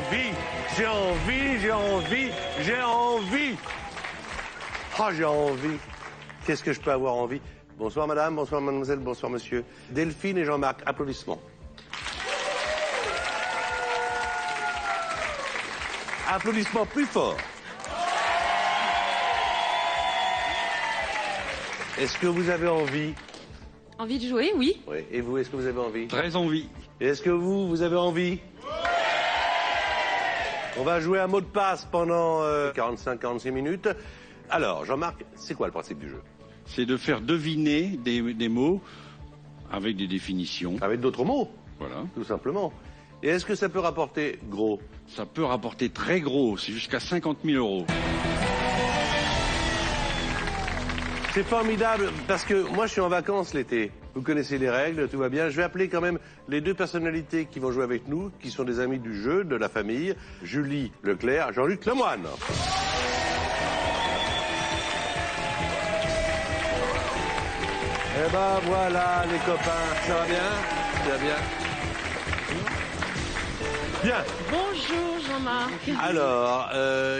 envie, j'ai envie, j'ai envie, j'ai envie. Oh, j'ai envie. Qu'est-ce que je peux avoir envie? Bonsoir madame, bonsoir mademoiselle, bonsoir monsieur. Delphine et Jean-Marc, applaudissements. Applaudissements plus forts. Est-ce que vous avez envie? Envie de jouer, oui. Oui. Et vous, est-ce que vous avez envie? Très envie. Et est-ce que vous avez envie? On va jouer un mot de passe pendant 45-46 minutes. Alors, Jean-Marc, c'est quoi le principe du jeu? C'est de faire deviner des mots avec des définitions. Avec d'autres mots, Voilà. tout simplement. Et est-ce que ça peut rapporter gros? Ça peut rapporter très gros, c'est jusqu'à 50 000 €. C'est formidable parce que moi je suis en vacances l'été. Vous connaissez les règles, tout va bien. Je vais appeler quand même les deux personnalités qui vont jouer avec nous, qui sont des amis du jeu, de la famille. Julie Leclerc, Jean-Luc Lemoine. Eh ben voilà les copains, ça va bien? Ça va bien? Bien. Bonjour Jean-Marc. Alors,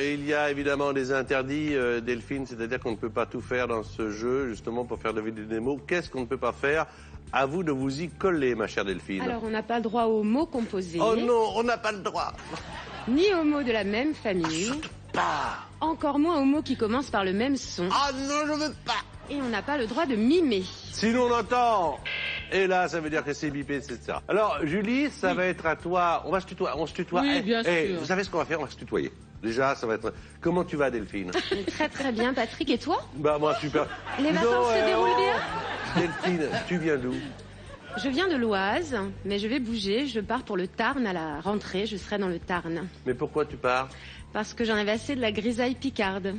il y a évidemment des interdits, Delphine, c'est-à-dire qu'on ne peut pas tout faire dans ce jeu, justement pour faire deviner des mots. Qu'est-ce qu'on ne peut pas faire? À vous de vous y coller, ma chère Delphine. Alors, on n'a pas le droit aux mots composés. Oh non, on n'a pas le droit. Ni aux mots de la même famille. Pas. Encore moins aux mots qui commencent par le même son. Ah non, je veux pas. Et on n'a pas le droit de mimer. Sinon on entend. Et là, ça veut dire que c'est bipé, etc. Alors, Julie, ça va être à toi. On va se tutoyer. On se tutoie. Oui, bien sûr. Vous savez ce qu'on va faire? On va se tutoyer. Déjà, ça va être... Comment tu vas, Delphine? Très très bien, Patrick. Et toi? Bah, moi, super. Les Dis vacances donc, se déroulent bien? Delphine, tu viens d'où? Je viens de l'Oise, mais je vais bouger. Je pars pour le Tarn à la rentrée. Je serai dans le Tarn. Mais pourquoi tu pars? Parce que j'en avais assez de la grisaille picarde.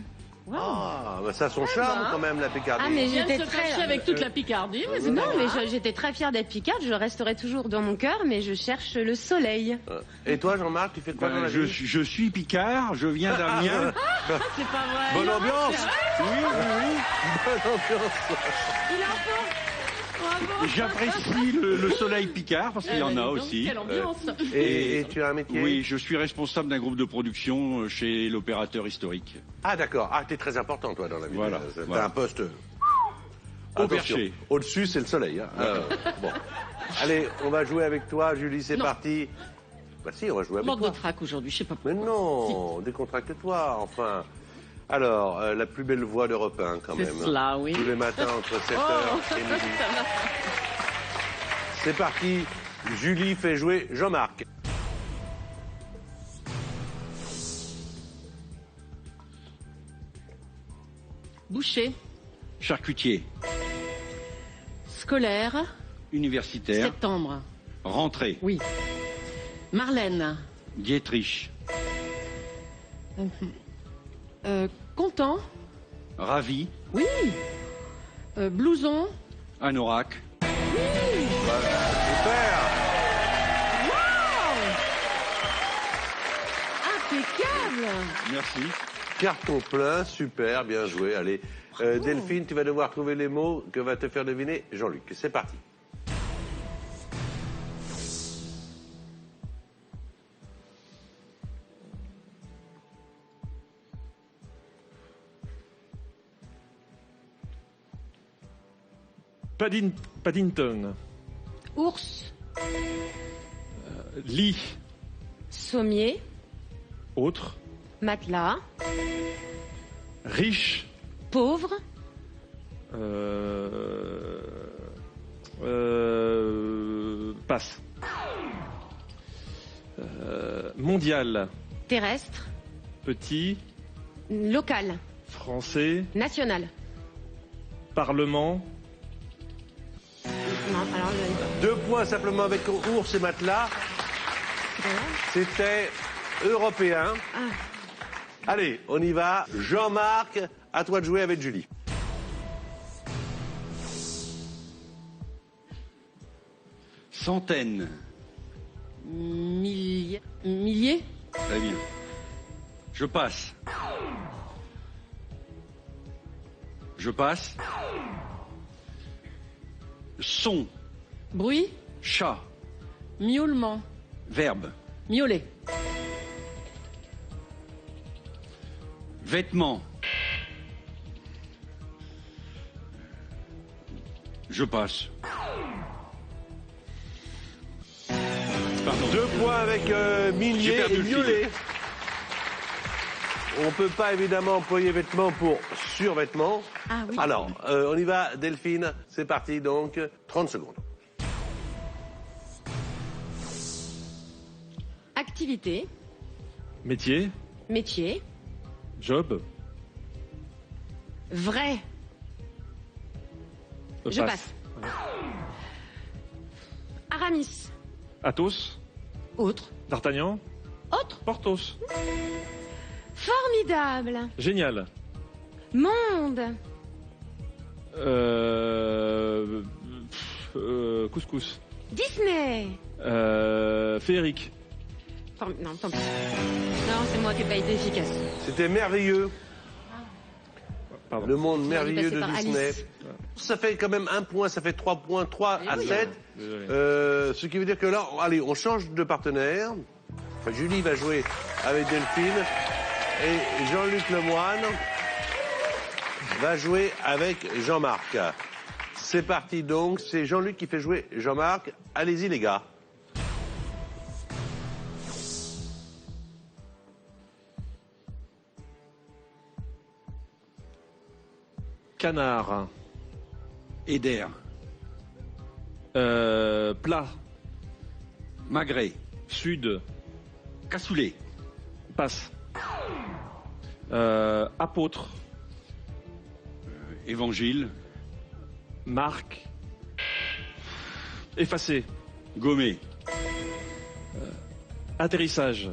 Ah, bah ça a son charme quand même, la Picardie. Ah, mais Il vient de j'étais se très... fâcher avec toute la Picardie, mais c'est Non, pas mais grave. j'étais très fière d'être picarde. Je resterai toujours dans mon cœur, mais je cherche le soleil. Et toi, Jean-Marc, tu fais quoi dans la vie? Je suis Picard, je viens d'Amiens. C'est pas vrai. Bonne Non, ambiance. c'est vrai. Oui, oui, oui. Bonne ambiance. Il en faut. Bravo. J'apprécie le soleil Picard, parce qu'il y en a Dis donc, aussi. Quelle ambiance. Et tu as un métier? Oui, je suis responsable d'un groupe de production chez l'opérateur historique. Ah, d'accord. Ah, t'es très important, toi, dans la vie. Voilà, T'as voilà. un poste... Au Attention. perché. Au-dessus, c'est le soleil. Hein. Bon. Allez, on va jouer avec toi, Julie, c'est Non. parti. Bah si, on va jouer avec Manque de toi. trac aujourd'hui, je sais pas Mais pourquoi. non, décontracte-toi, enfin. Alors, la plus belle voix d'Europe 1, quand C'est même. cela, oui. Tous les matins, entre 7h Oh, et midi. ça va. C'est parti. Julie fait jouer Jean-Marc. Boucher, Charcutier, scolaire, universitaire, septembre. rentrée, Oui. Marlène, Dietrich, content. ravi, Oui. Blouson, anorak, Super. impeccable. merci. Carton plein, super, bien joué. Allez, Delphine, tu vas devoir trouver les mots que va te faire deviner Jean-Luc. C'est parti. Paddington. Ours, Lit. sommier, Autre. matelas, Riche. pauvre, Passe. Mondial. terrestre, Petit. local, Français. national. Parlement. Non, alors... 2 points simplement avec ours et matelas. C'était européen. Allez, on y va. Jean-Marc, à toi de jouer avec Julie. Centaine, Millier. très bien. Je passe. Je passe. Son, Bruit, chat, miaulement, verbe, miauler. Vêtements. Je passe. Pardon. 2 points avec J'ai Millier perdu et le fil. Violet. On ne peut pas évidemment employer vêtements pour survêtements. Ah oui. Alors, on y va, Delphine. C'est parti donc. 30 secondes. Activité, Métier. métier, Job. vrai. Je passe. Aramis, Athos. autre. D'Artagnan. Autre. Porthos. Formidable. Génial. Monde, Couscous. Disney. Féerique. Non, tant pis. Non, c'est moi qui n'ai pas été efficace. C'était merveilleux. Pardon. Le monde merveilleux passé de par Disney. Alice. Ça fait quand même 1 point, ça fait 3 points, 3 à 7. Désolé. Ce qui veut dire que là, allez, on change de partenaire. Enfin, Julie va jouer avec Delphine et Jean-Luc Lemoine va jouer avec Jean-Marc. C'est parti donc, c'est Jean-Luc qui fait jouer Jean-Marc. Allez-y les gars. Canard. Éder. Plat. Magret. Sud. Cassoulet. Passe. Apôtre. Évangile. Marque. Effacé. Gommé. Atterrissage.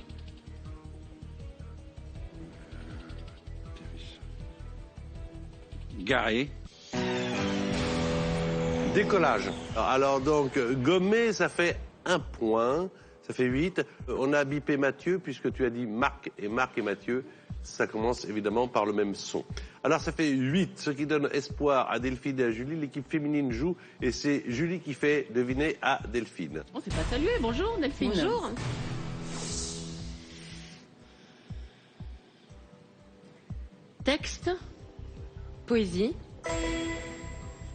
Garé. Décollage. Alors donc, gommer, ça fait 1 point, ça fait 8. On a bipé Mathieu, puisque tu as dit Marc et Mathieu. Ça commence évidemment par le même son. Alors ça fait 8, ce qui donne espoir à Delphine et à Julie. L'équipe féminine joue et c'est Julie qui fait deviner à Delphine. On s'est pas salué. Bonjour Delphine. Bonjour. Texte. Poésie,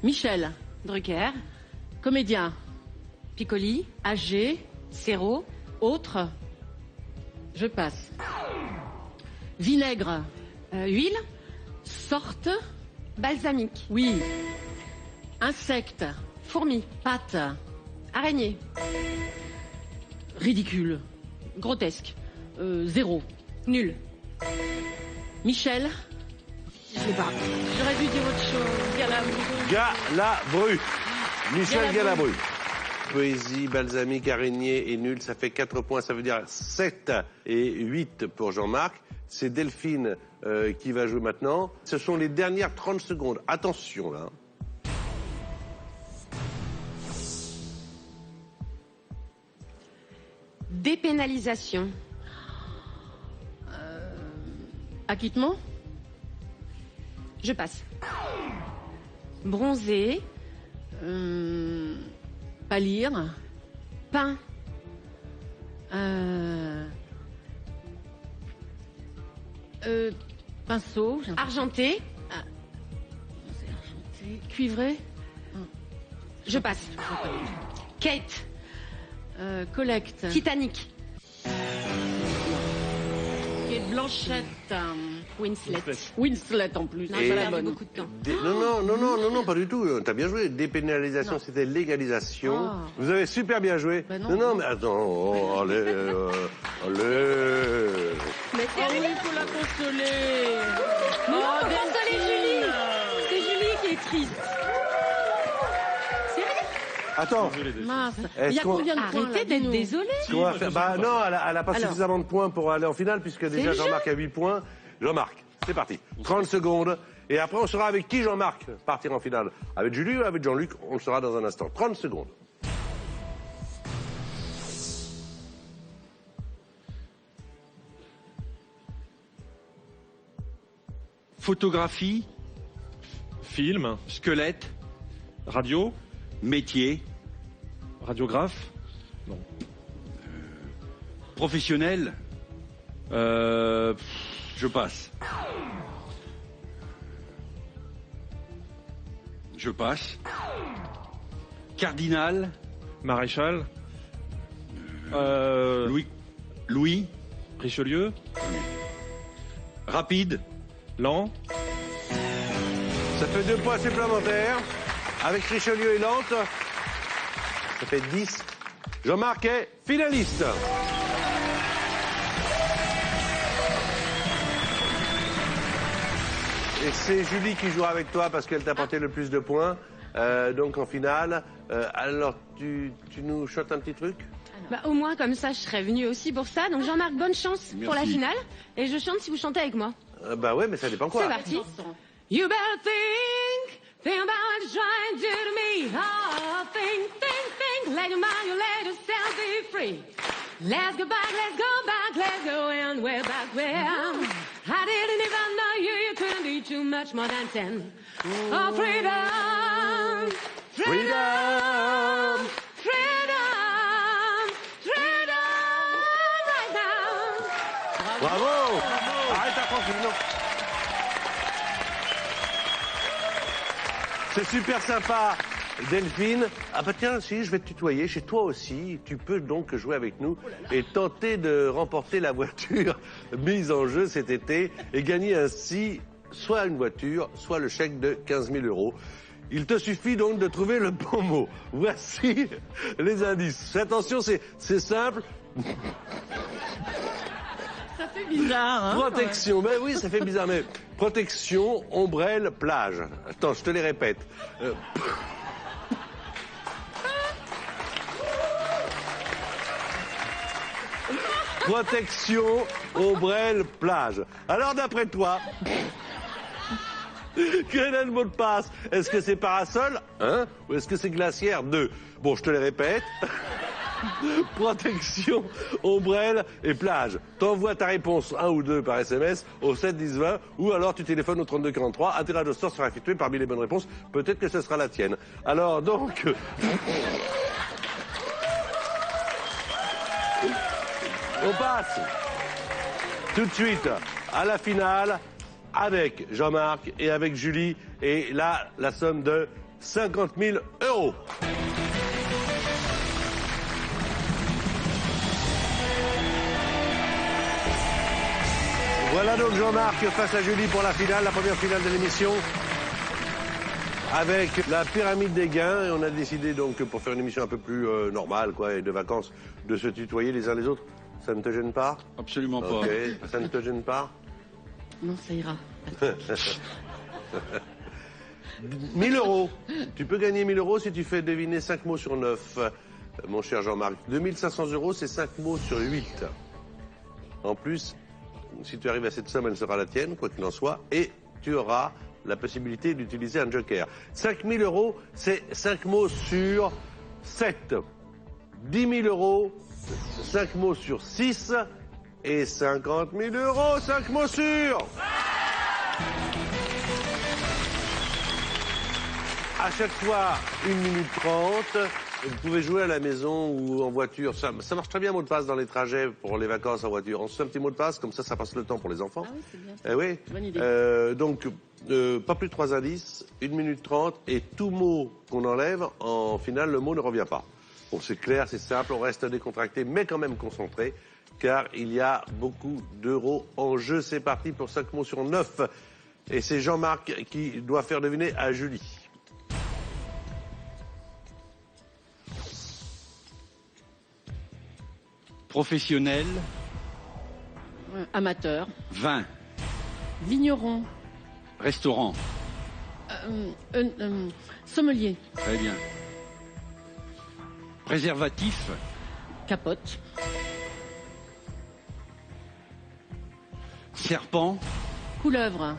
Michel. Drucker, Comédien. Piccoli, Âgé. Serrault, Autre. Je passe. Vinaigre. huile, Sorte. balsamique, Oui. Insecte. fourmi, Pâte. araignée, Ridicule. grotesque, 0. nul. Michel. Je l'ai pas. J'aurais dû dire autre chose. Galabru. Michel Galabru. Galabru. Poésie, balsamique, araignée et nul, ça fait 4 points, ça veut dire 7 et 8 pour Jean-Marc. C'est Delphine qui va jouer maintenant. Ce sont les dernières 30 secondes. Attention là. Dépénalisation, Acquittement. je passe. Bronzé, Pâlir. peint, Pinceau. argenté, C'est argenté. Cuivré. je passe. Kate, Collecte. Titanic, Kate Blanchette. Winslet. Winslet en plus. Non, Et- j'ai Pas la perdu bonne. beaucoup de temps. Non, pas du tout. T'as bien joué. Dépénalisation, c'était légalisation. Ah. Vous avez super bien joué. Ben non. non, mais attends. Oh, allez, allez. Mais Oh oui, il faut la consoler. Non, Oh, faut consoler Delphine. Julie. C'est Julie qui est triste. Attends. Mince. Est-ce Il y a qu'on- combien de points là, Arrêtez d'être dis-nous. désolée. Ce qu'on va faire, bah non, elle a pas Alors. suffisamment de points pour aller en finale, puisque déjà le Jean-Marc a 8 points. Jean-Marc, c'est parti. 30 secondes. Et après, on saura avec qui Jean-Marc partira en finale. Avec Julie ou avec Jean-Luc, on le saura dans un instant. 30 secondes. Photographie. Film. Squelette. Radio. Métier. Radiographe. Professionnel. Euh, Je passe. Je passe. Cardinal. Maréchal. Louis. Richelieu. Rapide. Lent. Ça fait 2 points supplémentaires. Avec Richelieu et Lente, ça fait 10. Jean-Marc est finaliste. Et c'est Julie qui jouera avec toi parce qu'elle t'a apporté le plus de points. Donc en finale, alors tu nous chantes un petit truc? Bah, au moins, comme ça, je serais venue aussi pour ça. Donc, Jean-Marc, bonne chance pour la Merci. finale. Et je chante si vous chantez avec moi. Bah ouais, mais ça dépend quoi. C'est parti. You better think about what you're trying to do to me. Oh, think, let your mind, let yourself be free. Let's go back, let's go and we're back where I didn't even know you couldn't be too much more than 10. Oh, freedom, freedom, freedom, freedom, right now. Bravo. Arrête ta tranquille, non. C'est super sympa, Delphine. Ah bah tiens, si, je vais te tutoyer. Chez toi aussi, tu peux donc jouer avec nous et tenter de remporter la voiture mise en jeu cet été et gagner ainsi soit une voiture, soit le chèque de 15 000 €. Il te suffit donc de trouver le bon mot. Voici les indices. Attention, c'est simple. Ça fait bizarre, hein? Protection, ben oui, ça fait bizarre, mais protection, ombrelle, plage. Attends, je te les répète. Protection, ombrelle, plage. Alors, d'après toi, quel est le mot de passe? Est-ce que c'est parasol, 1, ou est-ce que c'est glacière, 2? Bon, je te les répète. Protection, ombrelle et plage. T'envoies ta réponse 1 ou 2 par SMS au 7 10 20 ou alors tu téléphones au 32 43. Un tirage au sort sera effectué parmi les bonnes réponses. Peut-être que ce sera la tienne. Alors donc... on passe tout de suite à la finale avec Jean-Marc et avec Julie. Et là, la somme de 50 000 €. Voilà donc Jean-Marc face à Julie pour la finale, la première finale de l'émission. Avec la pyramide des gains. Et on a décidé donc, pour faire une émission un peu plus normale, quoi, et de vacances, de se tutoyer les uns les autres. Ça ne te gêne pas? Absolument pas. Ok, ça ne te gêne pas? Non, ça ira. 1000 €. Tu peux gagner 1000 € si tu fais deviner 5 mots sur 9, mon cher Jean-Marc. 2500 €, c'est 5 mots sur 8. En plus, si tu arrives à cette somme, elle sera la tienne, quoi qu'il en soit, et tu auras la possibilité d'utiliser un joker. 5000 €, c'est 5 mots sur 7. 10 000 €, 5 mots sur 6, et 50 000 €, 5 mots sur... À chaque fois, 1 minute 30. Vous pouvez jouer à la maison ou en voiture. Ça marche très bien, mot de passe, dans les trajets pour les vacances en voiture. On se fait un petit mot de passe, comme ça passe le temps pour les enfants. Ah oui, c'est bien. Eh oui. Bonne idée. Donc, pas plus de 3 indices, 1 minute 30, et tout mot qu'on enlève, en finale, le mot ne revient pas. Bon, c'est clair, c'est simple, on reste décontracté, mais quand même concentré, car il y a beaucoup d'euros en jeu. C'est parti pour 5 mots sur 9. Et c'est Jean-Marc qui doit faire deviner à Julie. Professionnel. Amateur. Vin. Vigneron. Restaurant. Sommelier. Très bien. Préservatif. Capote. Serpent. Couleuvre.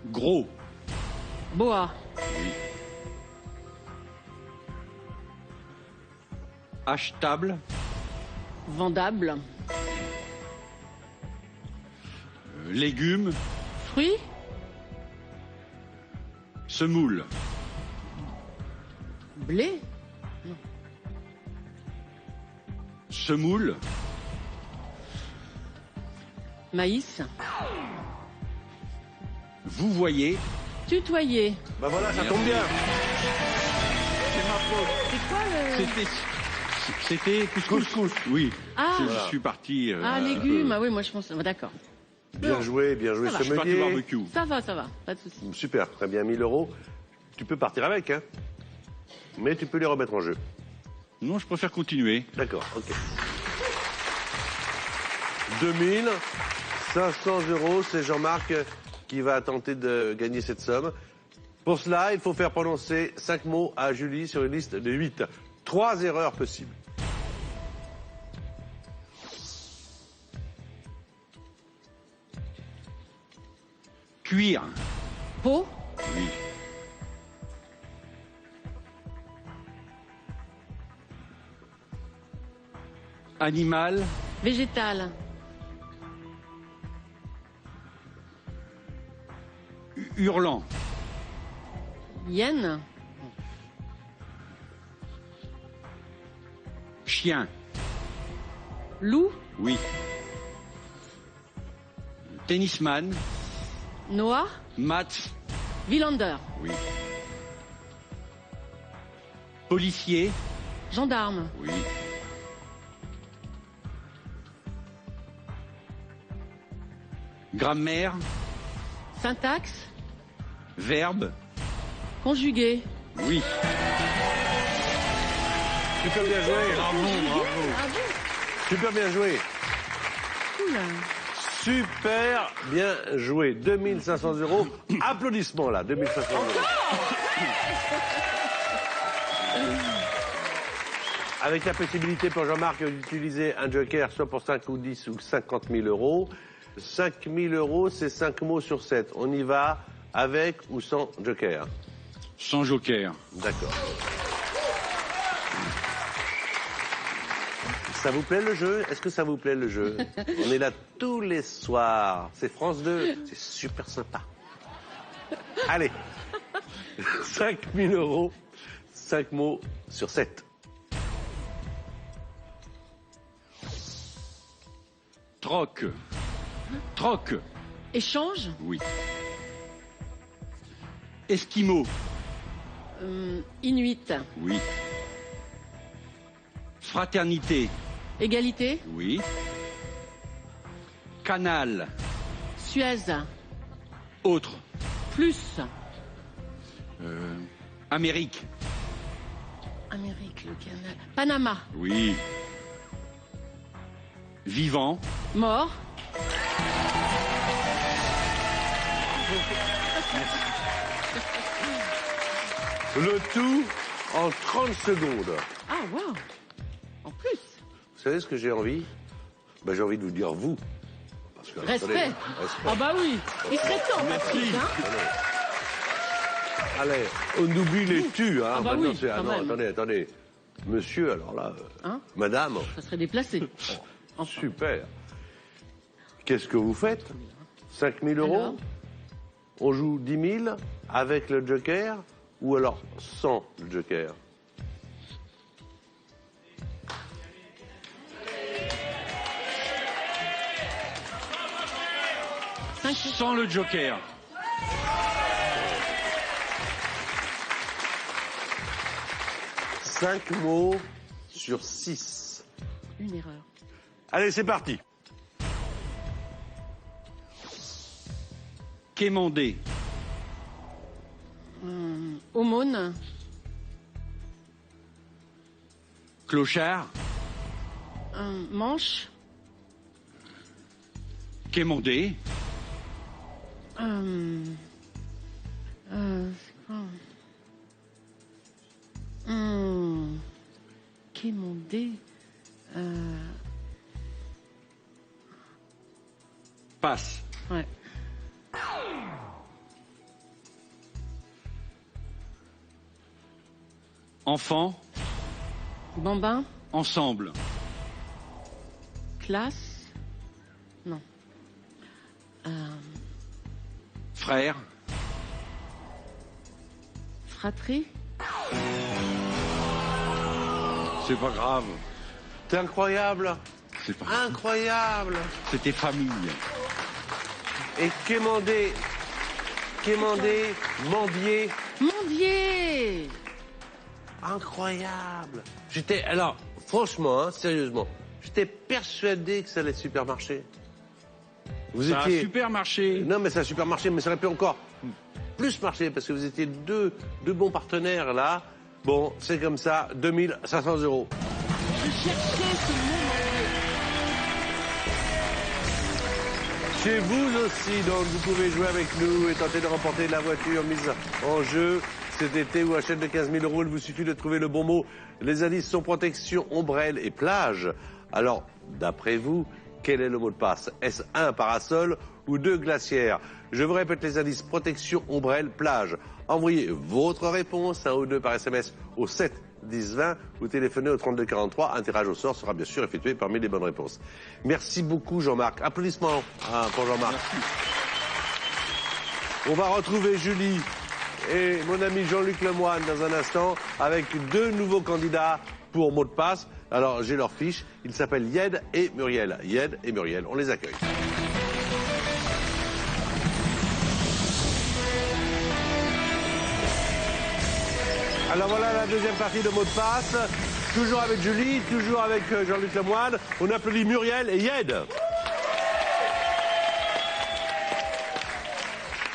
Gros. Boa. Achetable. Vendable. Légumes. Fruits. Semoule. Blé. Semoule. Maïs. Vous voyez. Tutoyer. Bah voilà, ça tombe bien. C'est ma faute. C'est quoi le... C'était couscous. Oui. Ah. Je suis parti. Ah, légumes. Ah oui, moi je pense... D'accord. Bien joué, Ça va. Je suis parti sommelier. barbecue. Ça va. Pas de souci. Super, très bien, 1000 €. Tu peux partir avec, hein. Mais tu peux les remettre en jeu. Non, je préfère continuer. D'accord, ok. 2500 €, c'est Jean-Marc qui va tenter de gagner cette somme. Pour cela, il faut faire prononcer 5 mots à Julie sur une liste de 8. 3 erreurs possibles. Cuire. Peau. Oui. Animal. Végétal. Hurlant. Hyène. Chien. Loup. Oui. Tennisman. Noah. Match. Villander. Oui. Policier. Gendarme. Oui. Grammaire. Syntaxe. Verbe. Conjugué. Oui. Super bien joué. Bravo. Super bien joué. Cool. Super bien joué. 2500 €. Applaudissements là, 2500 €. Avec la possibilité pour Jean-Marc d'utiliser un joker, soit pour 5 ou 10 ou 50 000 €. 5 000 €, c'est 5 mots sur 7. On y va avec ou sans joker? Sans joker. D'accord. Ça vous plaît le jeu? Est-ce que ça vous plaît le jeu? On est là tous les soirs. C'est France 2. C'est super sympa. Allez. 5 000 €. 5 mots sur 7. Troc. Troc. Échange. Oui. Esquimau. Inuit. Oui. Fraternité. Égalité. Oui. Canal. Suez. Autre. Plus. Amérique. Amérique, le canal. Panama. Oui. Vivant. Mort. Le tout en 30 secondes. Ah, waouh. En plus. Vous savez ce que j'ai envie? Ben, j'ai envie de vous dire vous. Parce que, Respect. attendez, respect. Ah bah oui. Il serait temps, Patrick, hein. Allez, on oublie les tu, hein. Ah bah Maintenant, oui, c'est- quand non, même. attendez. Monsieur, alors là, Hein madame, Ça serait déplacé. super. Qu'est-ce que vous faites? 5 000 €? Alors On joue 10 000 avec le joker ou alors sans le joker? Sans le joker. Cinq mots sur 6. Une erreur. Allez, c'est parti. Quémander. Aumône. Clochard. Manche. Quémander. C'est quoi Quémander. Passe. Ouais. Enfant. Bambin. Ensemble. Classe. Non. Frère. Fratrie. C'est pas grave. C'est incroyable. C'est pas. Incroyable. C'était famille. Et quémander, Quémandé, Mandier. Mondier. Incroyable. Alors, franchement, hein, sérieusement, j'étais persuadé que ça allait être supermarché. Vous C'est un étiez... supermarché. Non, mais c'est un supermarché, mais ça aurait pu encore plus marcher parce que vous étiez deux bons partenaires là. Bon, c'est comme ça, 2500 €. Je cherchais ce mot. Chez vous aussi, donc vous pouvez jouer avec nous et tenter de remporter la voiture mise en jeu cet été ou un chèque de 15 000 €. Il vous suffit de trouver le bon mot. Les indices sont protection, ombrelle et plage. Alors, d'après vous, quel est le mot de passe? Est-ce 1 parasol ou 2 glacières? Je vous répète les indices protection, ombrelle, plage. Envoyez votre réponse, 1 ou 2 par SMS au 7 10 20 ou téléphonez au 32 43. Un tirage au sort sera bien sûr effectué parmi les bonnes réponses. Merci beaucoup Jean-Marc. Applaudissements pour Jean-Marc. On va retrouver Julie et mon ami Jean-Luc Lemoine dans un instant avec 2 nouveaux candidats pour mot de passe. Alors j'ai leur fiche, ils s'appellent Yed et Muriel. Yed et Muriel, on les accueille. Alors voilà la deuxième partie de mot de passe. Toujours avec Julie, toujours avec Jean-Luc Lemoine. On applaudit Muriel et Yed.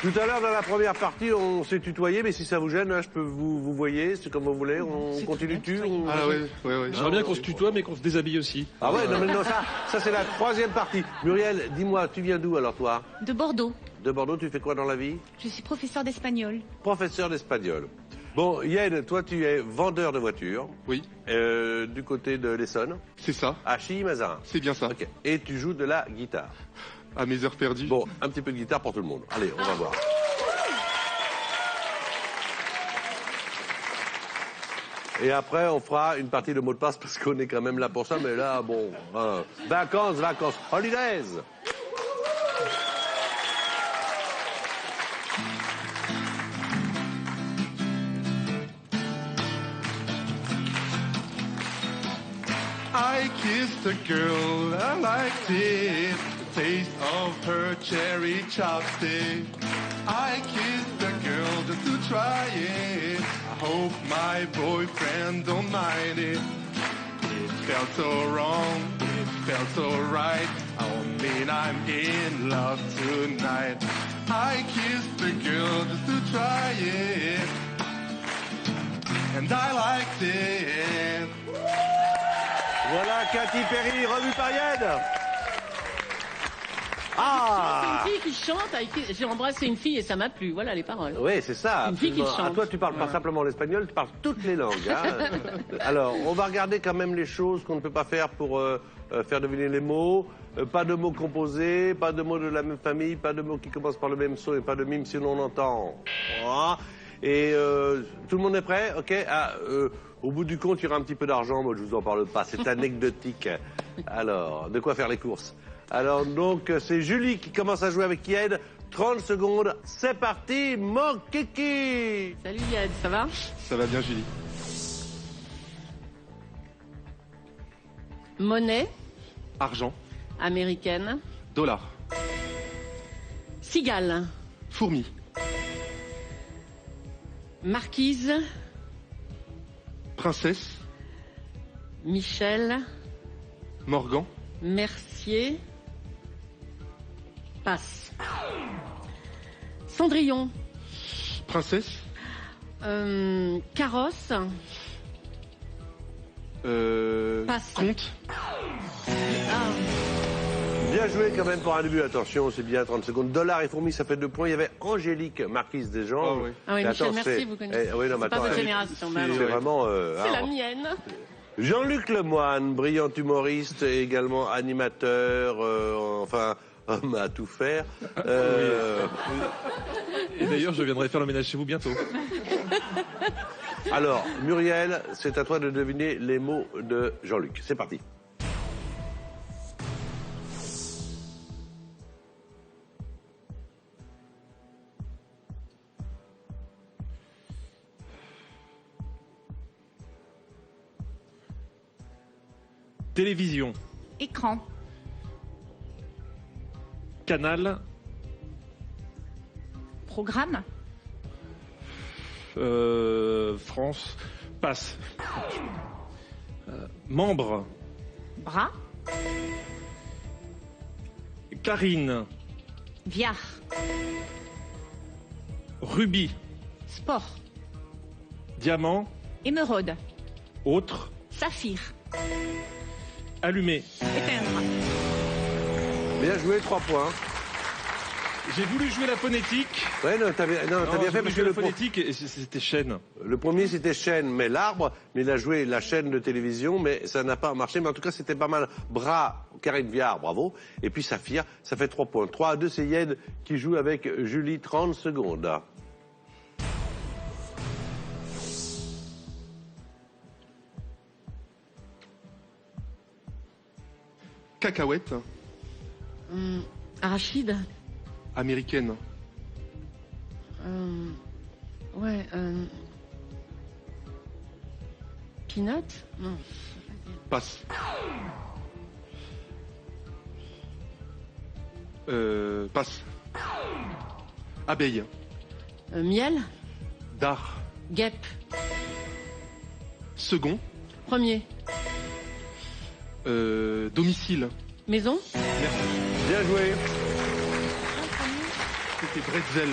Tout à l'heure, dans la première partie, on s'est tutoyé, mais si ça vous gêne, hein, je peux vous voyez, c'est comme vous voulez. On continue dessus. Ah ouais. J'aimerais bien qu'on se tutoie, mais qu'on se déshabille aussi. Ah ouais, non, mais non, ça c'est la troisième partie. Muriel, dis-moi, tu viens d'où alors toi? De Bordeaux. De Bordeaux, tu fais quoi dans la vie? Je suis professeur d'espagnol. Professeur d'espagnol. Bon, Yed, toi tu es vendeur de voitures. Oui, Du côté de l'Essonne, c'est ça. à Chilly-Mazarin. C'est bien ça. Ok. Et tu joues de la guitare. À mes heures perdues. Bon, un petit peu de guitare pour tout le monde. Allez, on va voir. Et après, on fera une partie de mot de passe parce qu'on est quand même là pour ça. Mais là, bon, vacances, holidays. I kissed a girl, I liked it. The taste of her cherry chopstick. I kissed a girl just to try it. I hope my boyfriend don't mind it. It felt so wrong, it felt so right. I mean I'm in love tonight. I kissed a girl just to try it. And I liked it. Voilà Katy Perry, revue par Yed. C'est Ah une fille qui chante. J'ai embrassé une fille et ça m'a plu. Voilà les paroles. oui, c'est ça. Une fille qui absolument. chante. Ah, toi, tu parles pas simplement l'espagnol, tu parles toutes les langues. Hein. Alors, on va regarder quand même les choses qu'on ne peut pas faire pour faire deviner les mots. Pas de mots composés, pas de mots de la même famille, pas de mots qui commencent par le même son et pas de mime si l'on entend. Voilà. Et tout le monde est prêt? Ok. Au bout du compte, il y aura un petit peu d'argent. Moi, je vous en parle pas. C'est anecdotique. Alors, de quoi faire les courses? Alors, donc, c'est Julie qui commence à jouer avec Yed. 30 secondes. C'est parti, mon kiki. Salut Yed, ça va? Ça va bien, Julie. Monnaie Argent, américaine. dollar, Cigale. fourmi, Marquise. princesse, Michel. Morgan, Mercier. Passe. Cendrillon. princesse, Carrosse. Passe. comte, Bien joué quand même pour un début. Attention, c'est bien 30 secondes. Dollar et fourmi, ça fait 2 points. Il y avait Angélique, marquise des gens. Ah oui. Ah oui, Mais Michel attends, Mercier, c'est- vous connaissez. oui, non, mais C'est pas attends, votre génération. bah non. c'est vraiment... C'est la mienne. Jean-Luc Lemoine, brillant humoriste et également animateur, enfin, homme à tout faire. Et d'ailleurs, je viendrai faire le ménage chez vous bientôt. Alors, Muriel, c'est à toi de deviner les mots de Jean-Luc. C'est parti. Télévision, Écran. canal, Programme. France. Passe. Membre. Bras. Karine. Viard. Rubis. Sport. Diamant. Émeraude. Autre. Saphir. Allumé. Éteindre. Bien joué, 3 points. J'ai voulu jouer la phonétique. Ouais, non, t'as bien Non, fait j'ai voulu parce que jouer la le phonétique et c'était chaîne. Le premier, c'était chaîne, mais l'arbre. Mais il a joué la chaîne de télévision, mais ça n'a pas marché. Mais en tout cas, c'était pas mal. Bras, Karine Viard, bravo. Et puis Saphir, ça fait 3 points. 3-2, c'est Yed qui joue avec Julie, 30 secondes. Cacahuète. Arachide. Américaine. Ouais. Peanut. Non. Passe. Passe. Abeille. Miel. Dard. Guêpe. Second. Premier. Domicile. Maison. Bien joué. C'était bretzel.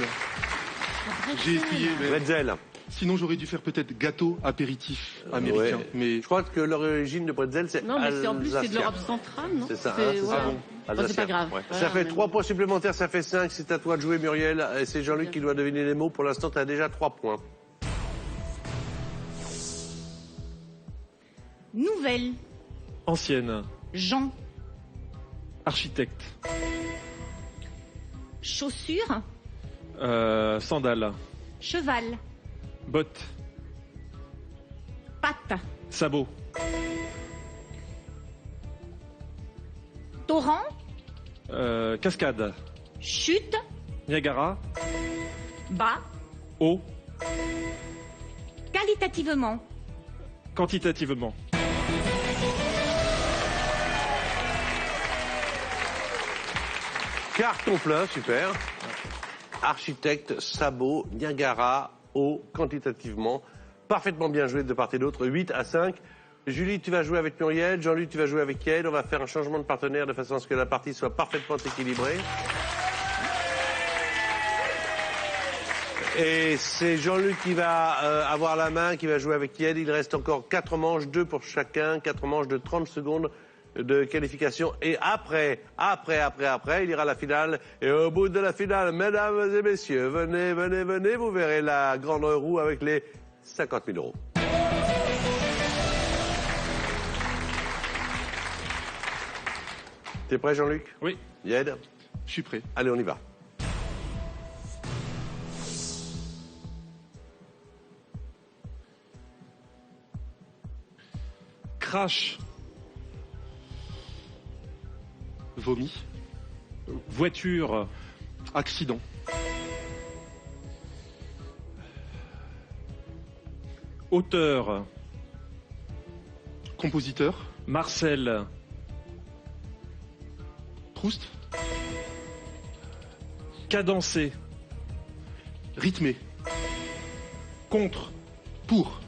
J'ai essayé, mais Bretzel. sinon j'aurais dû faire peut-être gâteau apéritif américain. Ouais. Mais Je crois que l'origine de Bretzel, c'est Non, mais c'est en plus c'est de alsacien. l'Europe centrale, non? C'est ça, hein, c'est voilà. ça. Bon, c'est Alsacien. pas grave. Ouais. Voilà, Ça fait mais 3 bon. points supplémentaires, ça fait 5. C'est à toi de jouer, Muriel. Et c'est Jean-Luc qui doit deviner les mots. Pour l'instant, tu as déjà 3 points. Nouvelle. Ancienne. Jean. Architecte. Chaussure. Sandales. Cheval. Bottes. Patte. Sabots. Torrent. Cascade. Chute. Niagara. Bas. Eau. Qualitativement. Quantitativement. Carton plein, super. Architecte, sabot, Niagara, eau, quantitativement. Parfaitement bien joué de part et d'autre, 8-5. Julie, tu vas jouer avec Muriel. Jean-Luc, tu vas jouer avec Yed. On va faire un changement de partenaire de façon à ce que la partie soit parfaitement équilibrée. Et c'est Jean-Luc qui va avoir la main, qui va jouer avec Yed. Il reste encore 4 manches, 2 pour chacun, 4 manches de 30 secondes de qualification. Et après, il ira à la finale. Et au bout de la finale, mesdames et messieurs, venez, vous verrez la grande roue avec les 50 000 euros. T'es prêt, Jean-Luc? Oui. Yed? je suis prêt. Allez, on y va. Crash. Vomi. Voiture. Accident. Auteur. Compositeur. Marcel. Proust. Cadencé. Rythmé. Contre. Pour.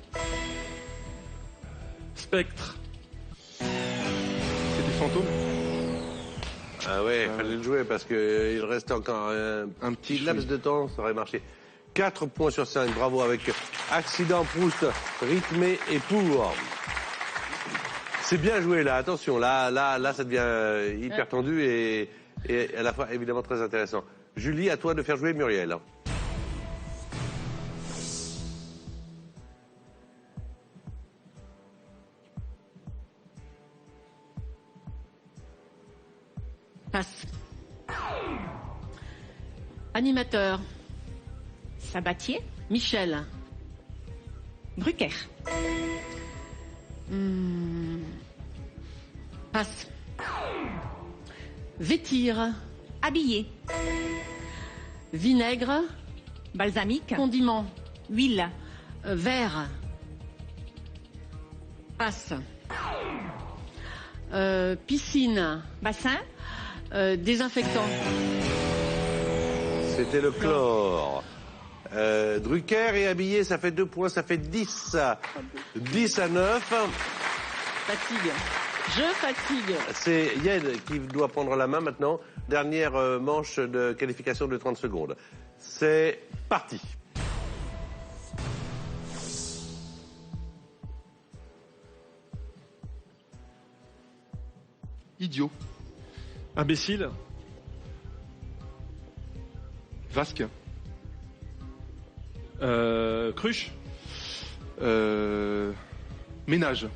Spectre. C'était fantôme. Ah ouais, fallait le jouer parce qu'il reste encore un petit laps de temps, ça aurait marché. 4 points sur 5, bravo, avec accident, Proust, rythmé et pour. C'est bien joué là, attention, là ça devient hyper tendu et à la fois évidemment très intéressant. Julie, à toi de faire jouer Muriel. Passe. Animateur. Sabatier. Michel. Drucker. Passe. Vêtir. Habillé. Vinaigre. Balsamique. Condiment. Huile. Verre. Passe. Piscine. Bassin. Désinfectant. C'était le chlore. Drucker et habillé, ça fait 2 points, ça fait 10. 10 à 9. Fatigue. Je fatigue. C'est Yed qui doit prendre la main maintenant. Dernière manche de qualification de 30 secondes. C'est parti. Idiot. Imbécile. Vasque. Cruche. Ménage.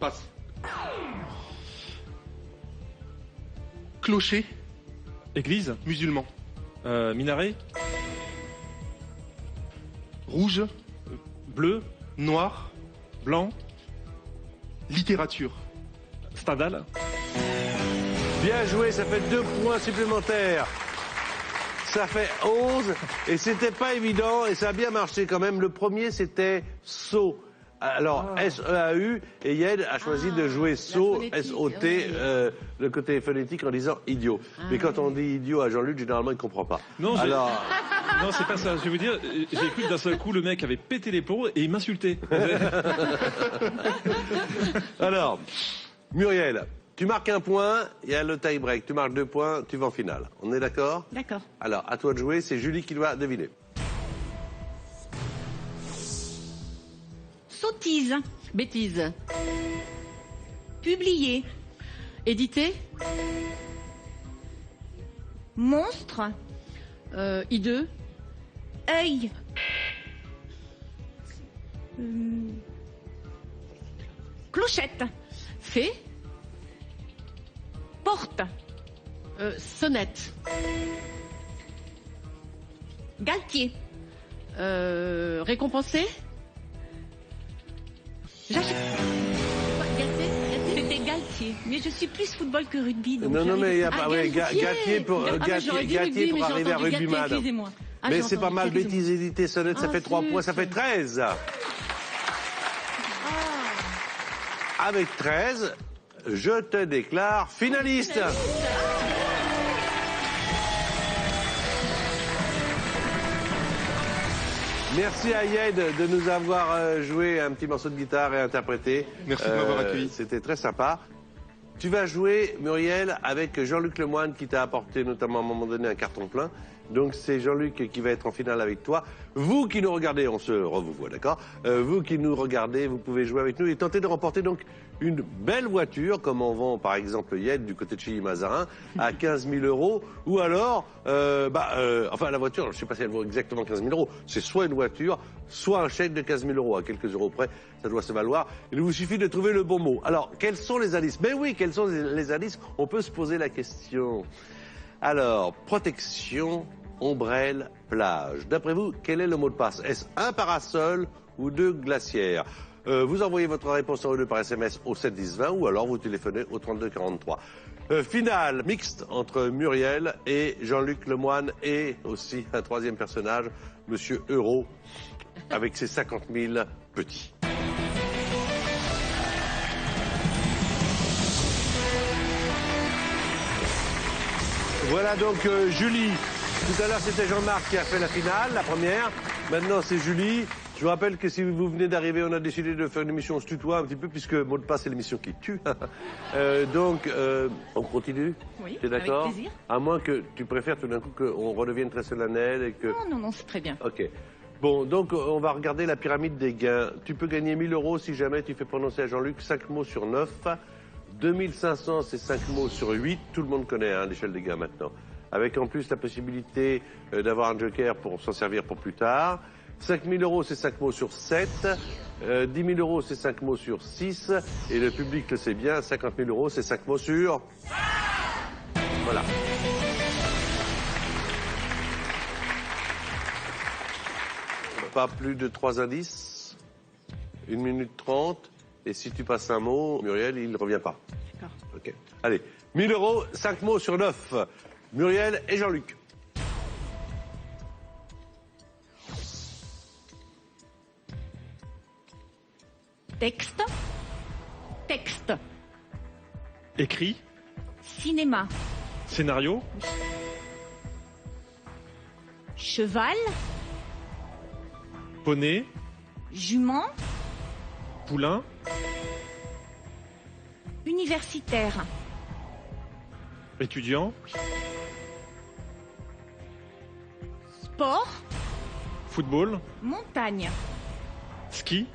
Passe. Clocher. Église. Musulman. Minaret. Rouge. Bleu. Noir. Blanc. Littérature. Stendhal. Bien joué, ça fait 2 points supplémentaires. Ça fait 11 et c'était pas évident et ça a bien marché quand même. Le premier c'était SO. Alors S-E-A-U et Yed a choisi de jouer SO, S-O-T, le côté phonétique en disant idiot. Mais quand on dit idiot à Jean-Luc, généralement il comprend pas. Non, alors non, c'est pas ça. Je vais vous dire, j'ai cru que d'un seul coup le mec avait pété les plombs et il m'insultait. Alors, Muriel, tu marques 1 point, il y a le tie-break. Tu marques 2 points, tu vas en finale. On est d'accord? D'accord. Alors, à toi de jouer, c'est Julie qui doit deviner. Sottise. Bêtise. Publier. Édité. Monstre. Hideux. Œil. Clochette. Fée. Porte. Sonnette. Galtier. Récompensé. J'achète. Gâté. C'était Galtier. Mais je suis plus football que rugby. Donc Non, mais il y a j'arrive- pas. Ouais, Gatier pour, Gatier pour arriver à rugbyman. Excusez-moi. Mais j'ai c'est pas entendu, mal, excusez-moi. bêtises éditées, sonnette, ça Ah, fait 3 zut. points, ça fait 13. Avec 13, je te déclare finaliste. Merci à Yed de nous avoir joué un petit morceau de guitare et interprété. Merci de m'avoir accueilli. C'était très sympa. Tu vas jouer, Muriel, avec Jean-Luc Lemoine qui t'a apporté notamment à un moment donné un carton plein. Donc c'est Jean-Luc qui va être en finale avec toi. Vous qui nous regardez, on se revoit, d'accord? Vous qui nous regardez, vous pouvez jouer avec nous et tenter de remporter donc une belle voiture, comme on vend par exemple Yed du côté de chez Mazarin, à 15 000 €. Ou alors, enfin la voiture, je ne sais pas si elle vaut exactement 15 000 €. C'est soit une voiture, soit un chèque de 15 000 € à quelques euros près. Ça doit se valoir. Il vous suffit de trouver le bon mot. Alors, quels sont les indices? Ben oui, quels sont les indices? On peut se poser la question. Alors, protection, ombrelle, plage. D'après vous, quel est le mot de passe? Est-ce un parasol ou 2 glacières? Vous envoyez votre réponse en E2 par SMS au 7 10 20 ou alors vous téléphonez au 32 43. Finale mixte entre Muriel et Jean-Luc Lemoine et aussi un 3e personnage, Monsieur Euro, avec ses 50 000 petits. Voilà donc Julie. Tout à l'heure c'était Jean-Marc qui a fait la finale, la première. Maintenant c'est Julie. Je vous rappelle que si vous venez d'arriver, on a décidé de faire une émission, on se tutoie un petit peu puisque mot de passe c'est l'émission qui tue. Donc on continue. Oui, T'es d'accord? avec plaisir. À moins que tu préfères tout d'un coup qu'on redevienne très solennel et que... Non, c'est très bien. Ok. Bon, donc on va regarder la pyramide des gains. Tu peux gagner 1 000 € si jamais tu fais prononcer à Jean-Luc 5 mots sur 9. 2500, c'est 5 mots sur 8. Tout le monde connaît l'échelle des gains maintenant. Avec en plus la possibilité d'avoir un joker pour s'en servir pour plus tard. 5 000 €, c'est 5 mots sur 7. 10 000 €, c'est 5 mots sur 6. Et le public le sait bien, 50 000 €, c'est 5 mots sur... Voilà. Pas plus de 3 indices. 1 minute 30. Et si tu passes un mot, Muriel, il ne revient pas. D'accord. Ok. Allez. 1 000 €, 5 mots sur 9. Muriel et Jean-Luc. Texte. Texte. Écrit. Cinéma. Scénario. Cheval. Poney, Jument. poulain, Universitaire. étudiant, Sport. football, Montagne. ski,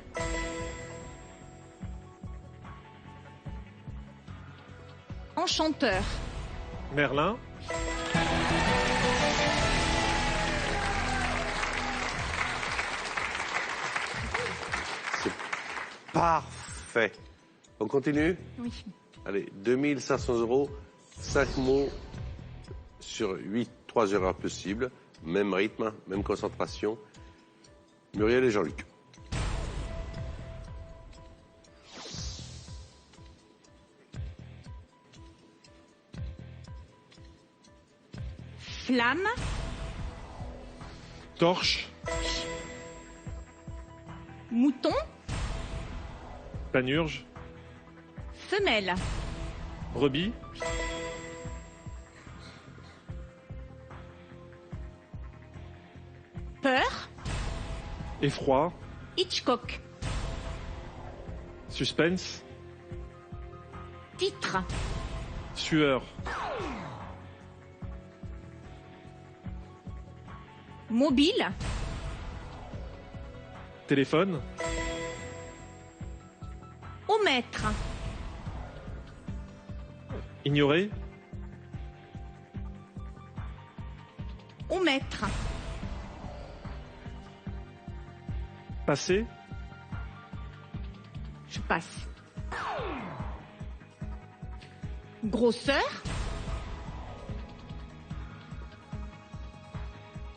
Enchanteur. Merlin, Parfait. On continue? Oui. Allez, 2500 €, 5 mots sur 8, 3 erreurs possibles. Même rythme, même concentration. Muriel et Jean-Luc. Flamme. torche, Mouton. panurge, Femelle. brebis, Peur. effroi, Hitchcock. suspense, Titre. sueur, Mobile. téléphone, Omettre. ignorer, Omettre. passer, Je passe. Grosseur.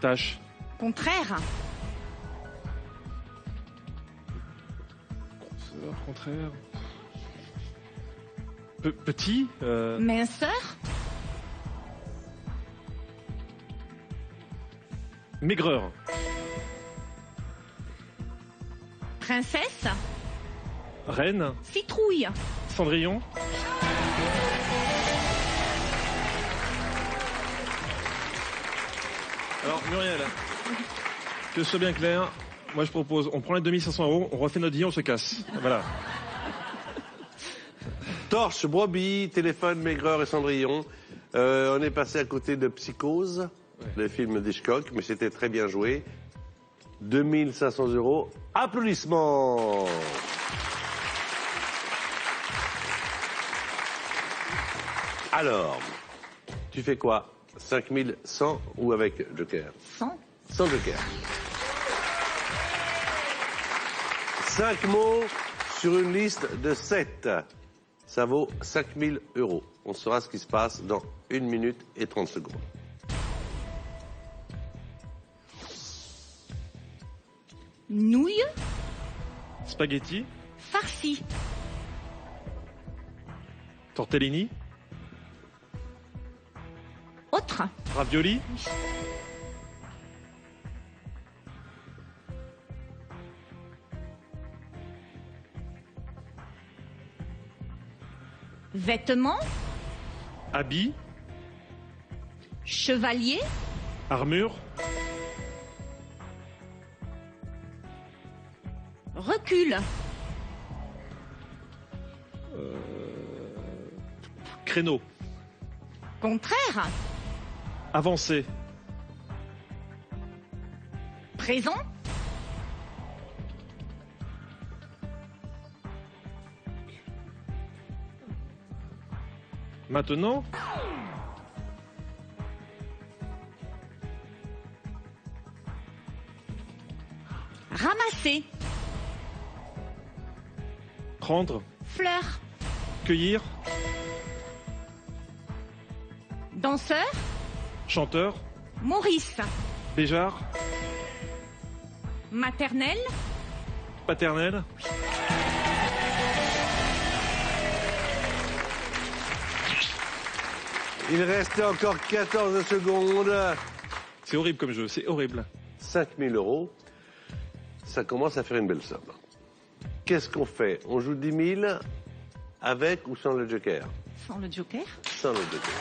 tâche, Contraire. contraire, petit, Minceur. maigreur, Princesse. reine, Citrouille. cendrillon, alors Muriel, que ce soit bien clair, moi je propose, on prend les 2500 €, on refait notre vie, on se casse. Voilà. Torche, brebis, téléphone, maigreur et cendrillon. On est passé à côté de Psychose, le film d'Hitchcock, mais c'était très bien joué. 2500 €. Applaudissements. Alors, tu fais quoi? 5100 ou avec Joker? 100. Sans Joker. 5 mots sur une liste de 7. Ça vaut 5000 €. On saura ce qui se passe dans 1 minute et 30 secondes. Nouille. Spaghetti, Farci. tortellini, Autre. ravioli, Vêtements. habit, Chevalier. armure, Recul. créneau, Contraire. avancé, Présent. maintenant, Ramasser. prendre, Fleur. cueillir, Danseur. chanteur, Maurice. béjart, Maternelle. paternel, Il restait encore 14 secondes. c'est horrible comme jeu, c'est horrible. 5000 €. Ça commence à faire une belle somme. Qu'est-ce qu'on fait? On joue 10 000 avec ou sans le Joker? Sans le joker. Sans le Joker.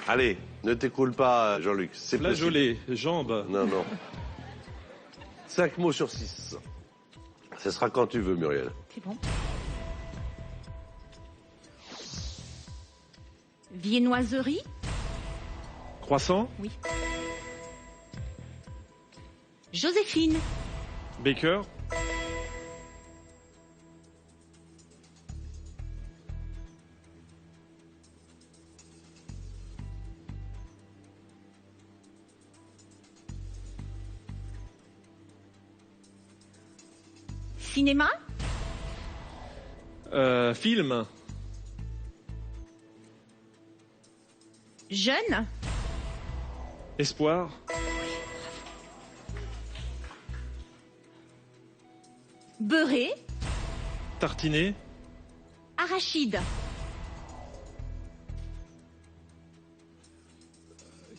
Allez, ne t'écroule pas, Jean-Luc. C'est possible. Flageolet, jambes. Non, non. 5 mots sur 6. Ce sera quand tu veux, Muriel. C'est bon. Viennoiserie. Croissant. Oui. Joséphine. Baker. Cinéma. Film. Jeune. Espoir. Beurré. Tartiné. Arachide.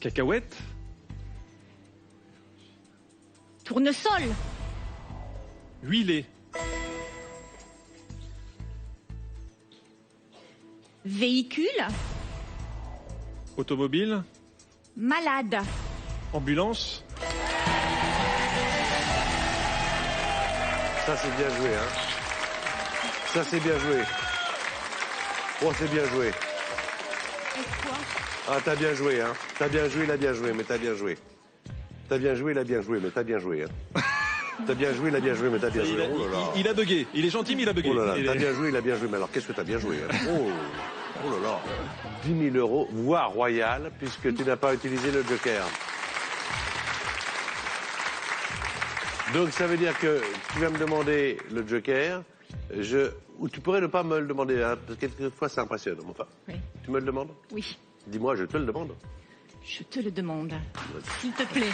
Cacahuète. Tournesol. Huilé. Véhicule. Automobile. Malade. Ambulance. Ça, c'est bien joué, hein. Ça, c'est bien joué. Oh, c'est bien joué. Ah, t'as bien joué, hein. T'as bien joué, il a bien joué, mais t'as bien joué. T'as bien joué, il a bien joué, mais t'as bien joué, hein. T'as bien joué, il a bien joué, mais t'as bien joué. Oh là là. Il a bugué. Il est gentil, mais il a bugué. Oh là là, Il t'as est- bien joué, il a bien joué. Mais alors, qu'est-ce que t'as bien joué, hein. Oh là là. 10 000 euros, voire royal, puisque tu n'as pas utilisé le joker. Donc, ça veut dire que tu vas me demander le joker, ou tu pourrais ne pas me le demander, hein, parce que quelquefois, ça impressionne. Enfin, Oui. tu me le demandes? Oui. Dis-moi, je te le demande. Je te le demande. S'il te plaît.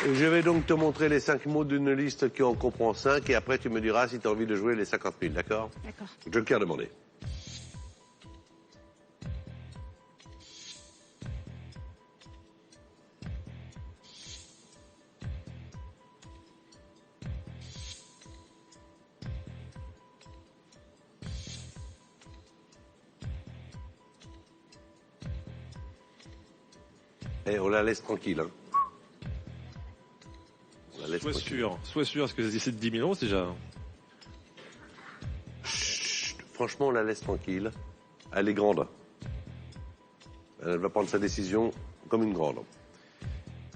Je vais donc te montrer les 5 mots d'une liste qui en comprend 5, et après, tu me diras si tu as envie de jouer les 50 000, d'accord? D'accord. Joker demandé. Et on la laisse tranquille, hein. On la laisse Sois tranquille. sûr. Sois sûr, parce que c'est de 10 000 euros, c'est déjà. Chut, franchement, on la laisse tranquille. Elle est grande. Elle va prendre sa décision comme une grande.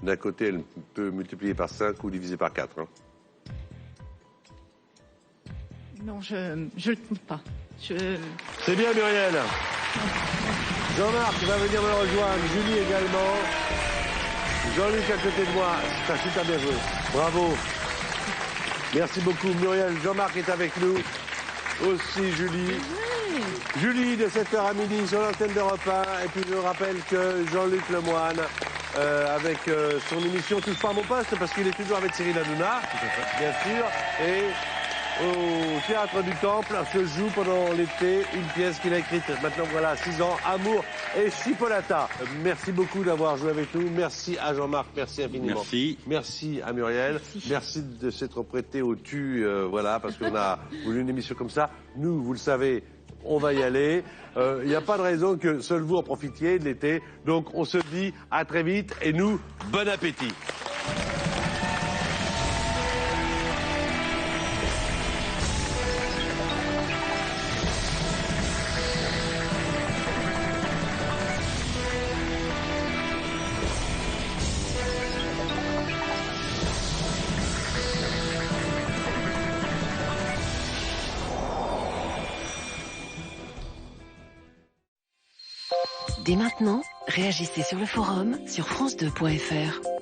D'un côté, elle peut multiplier par 5 ou diviser par 4. Hein. Non, je le compte pas. C'est bien, Muriel. Jean-Marc va venir me rejoindre. Julie également. Jean-Luc à côté de moi. T'as super bien joué. Bravo. Merci beaucoup, Muriel. Jean-Marc est avec nous. Aussi Julie. Julie de 7h à midi sur l'antenne d'Europe 1. Et puis je rappelle que Jean-Luc Lemoine, avec son émission Touche pas à mon poste, parce qu'il est toujours avec Cyril Hanouna, bien sûr. Et au Théâtre du Temple se joue pendant l'été une pièce qu'il a écrite maintenant, voilà, 6 ans, Amour et Chipolata. Merci beaucoup d'avoir joué avec nous. Merci à Jean-Marc, merci infiniment. Merci. Merci à Muriel. Merci de s'être prêté au tu, voilà, parce qu'on a voulu une émission comme ça. Nous, vous le savez, on va y aller. Il n'y a pas de raison que seul vous en profitiez de l'été. Donc on se dit à très vite et nous, bon appétit. Dès maintenant, réagissez sur le forum sur France2.fr.